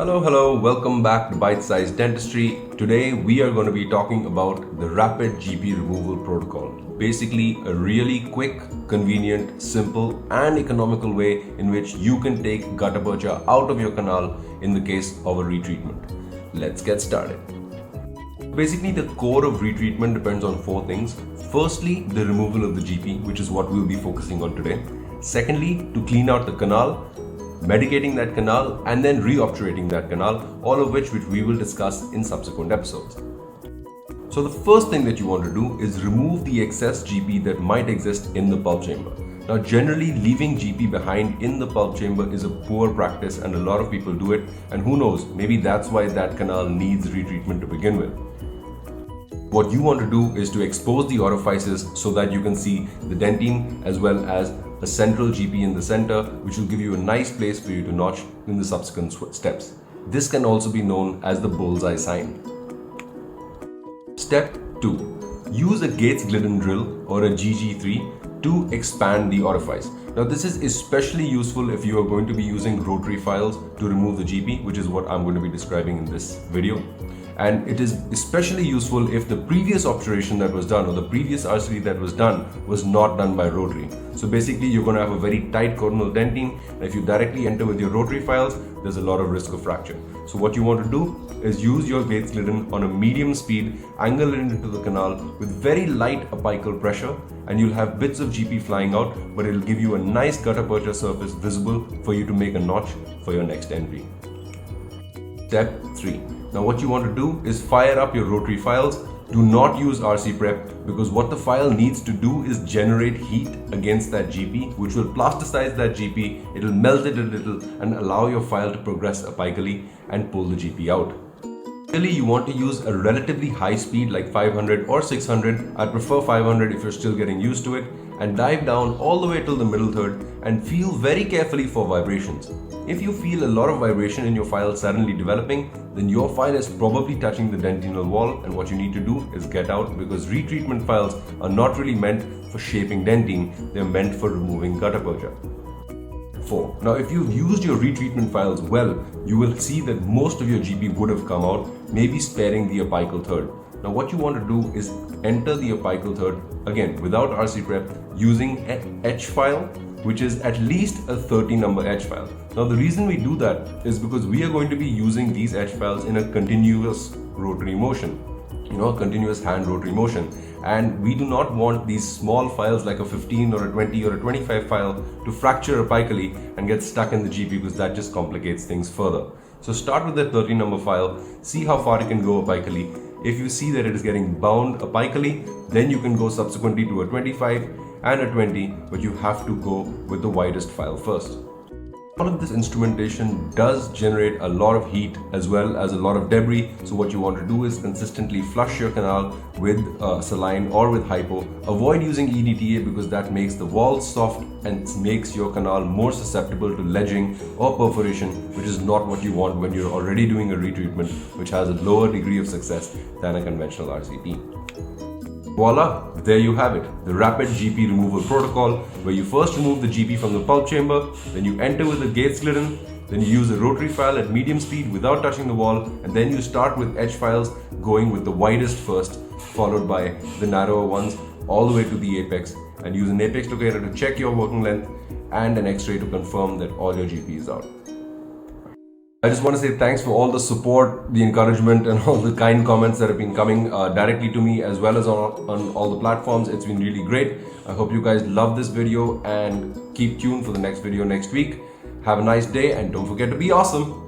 Hello, welcome back to Bite Size Dentistry. Today we are going to be talking about the rapid GP removal protocol. Basically, a really quick, convenient, simple, and economical way in which you can take gutta percha out of your canal in the case of a retreatment. Let's get started. Basically, the core of retreatment depends on four things. Firstly, the removal of the GP, which is what we'll be focusing on today. Secondly, to clean out the canal, medicating that canal, and then reobturating that canal, all of which we will discuss in subsequent episodes. So the first thing that you want to do is remove the excess GP that might exist in the pulp chamber. Now, generally leaving GP behind in the pulp chamber is a poor practice and a lot of people do it, and who knows, maybe that's why that canal needs retreatment to begin with. What you want to do is to expose the orifices so that you can see the dentine as well as a central GP in the center, which will give you a nice place for you to notch in the subsequent steps. This can also be known as the bullseye sign. Step 2. Use a Gates-Glidden drill or a GG3 to expand the orifice. Now, this is especially useful if you are going to be using rotary files to remove the GP, which is what I'm going to be describing in this video. And it is especially useful if the previous obturation that was done or the previous RCT that was done was not done by rotary. So basically, you're going to have a very tight coronal dentine, and if you directly enter with your rotary files, there's a lot of risk of fracture. So what you want to do is use your Gates-Glidden on a medium speed, angle it into the canal with very light apical pressure, and you'll have bits of GP flying out, but it'll give you a nice gutta percha surface visible for you to make a notch for your next entry. Step 3. Now what you want to do is fire up your rotary files. Do not use RC prep, because what the file needs to do is generate heat against that GP, which will plasticize that GP, it'll melt it a little and allow your file to progress apically and pull the GP out. Really, you want to use a relatively high speed like 500 or 600. I prefer 500 if you're still getting used to it, and dive down all the way till the middle third and feel very carefully for vibrations. If you feel a lot of vibration in your file suddenly developing, then your file is probably touching the dentinal wall, and what you need to do is get out, because retreatment files are not really meant for shaping dentine, they're meant for removing gutta percha. 4. Now, if you've used your retreatment files well, you will see that most of your GP would have come out, maybe sparing the apical third. Now, what you want to do is enter the apical third, again, without RC prep, using an H file, which is at least a 30-number H file. Now, the reason we do that is because we are going to be using these H files in a continuous rotary motion, a continuous hand rotary motion. And we do not want these small files like a 15 or a 20 or a 25 file to fracture apically and get stuck in the GP, because that just complicates things further. So start with that 30-number file, see how far you can go apically. If you see that it is getting bound apically, then you can go subsequently to a 25 and a 20, but you have to go with the widest file first. All of this instrumentation does generate a lot of heat as well as a lot of debris, so what you want to do is consistently flush your canal with saline or with hypo. Avoid using EDTA, because that makes the walls soft and makes your canal more susceptible to ledging or perforation, which is not what you want when you're already doing a retreatment, which has a lower degree of success than a conventional RCT. Voila, there you have it, the rapid GP removal protocol, where you first remove the GP from the pulp chamber, then you enter with the Gates-Glidden, then you use a rotary file at medium speed without touching the wall, and then you start with H files, going with the widest first, followed by the narrower ones all the way to the apex, and use an apex locator to check your working length and an X-ray to confirm that all your GP is out. I just want to say thanks for all the support, the encouragement, and all the kind comments that have been coming directly to me as well as on all the platforms. It's been really great. I hope you guys love this video and keep tuned for the next video next week. Have a nice day, and don't forget to be awesome.